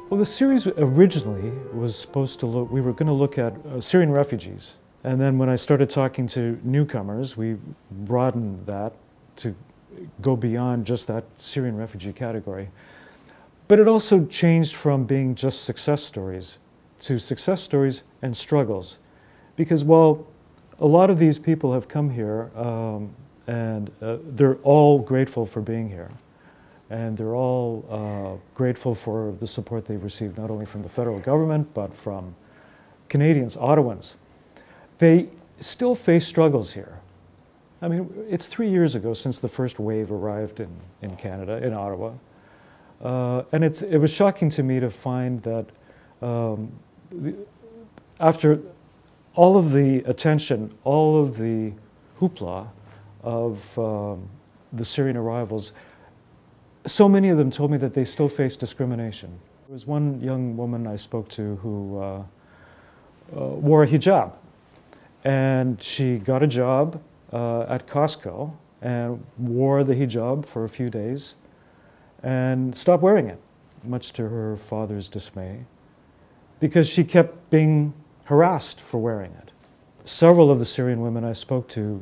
Well, the series originally was supposed to look, we were going to look at Syrian refugees. And then when I started talking to newcomers, we broadened that to go beyond just that Syrian refugee category. But it also changed from being just success stories to success stories and struggles. Because while a lot of these people have come here and they're all grateful for being here, and they're all grateful for the support they've received, not only from the federal government, but from Canadians, Ottawans. They still face struggles here. I mean, it's 3 years ago since the first wave arrived in Canada, in Ottawa. And it was shocking to me to find that after all of the attention, all of the hoopla of the Syrian arrivals, so many of them told me that they still face discrimination. There was one young woman I spoke to who wore a hijab, and she got a job at Costco and wore the hijab for a few days and stopped wearing it, much to her father's dismay, because she kept being harassed for wearing it. Several of the Syrian women I spoke to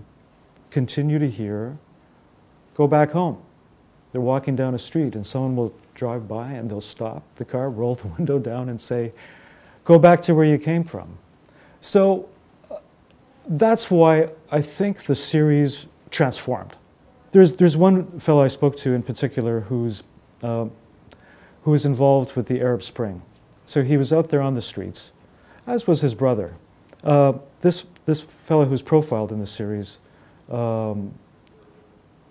continue to hear, "Go back home." They're walking down a street and someone will drive by and they'll stop the car, roll the window down and say, "Go back to where you came from." So that's why I think the series transformed. There's one fellow I spoke to in particular who was involved with the Arab Spring. So he was out there on the streets, as was his brother. This fellow who's profiled in the series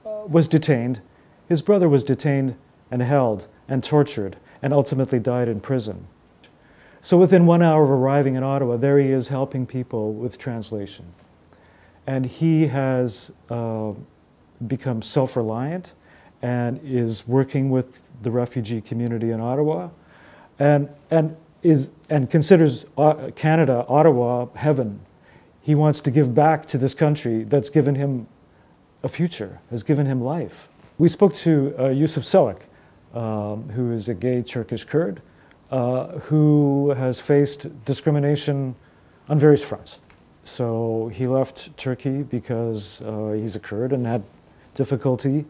was detained. His brother was detained and held and tortured and ultimately died in prison. So within 1 hour of arriving in Ottawa, there he is helping people with translation. And he has become self-reliant and is working with the refugee community in Ottawa and considers Canada, Ottawa, heaven. He wants to give back to this country that's given him a future, has given him life. We spoke to Yusuf Selik, who is a gay Turkish Kurd, who has faced discrimination on various fronts. So he left Turkey because he's a Kurd and had difficulty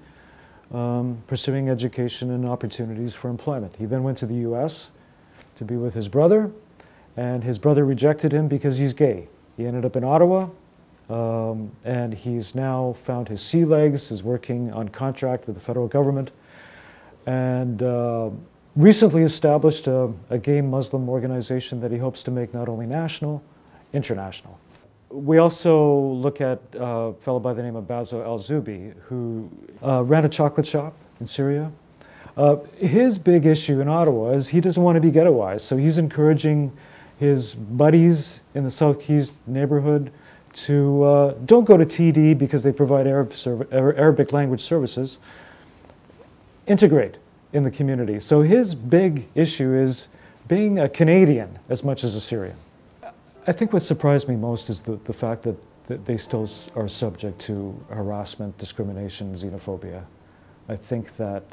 pursuing education and opportunities for employment. He then went to the US to be with his brother, and his brother rejected him because he's gay. He ended up in Ottawa, and he's now found his sea legs, is working on contract with the federal government, and recently established a gay Muslim organization that he hopes to make not only national, international. We also look at a fellow by the name of Bazo Al-Zubi, who ran a chocolate shop in Syria. His big issue in Ottawa is he doesn't want to be ghettoized, so he's encouraging his buddies in the Southeast neighborhood to don't go to TD because they provide Arabic language services. Integrate in the community. So his big issue is being a Canadian as much as a Syrian. I think what surprised me most is the fact that they still are subject to harassment, discrimination, xenophobia. I think that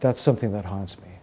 that's something that haunts me.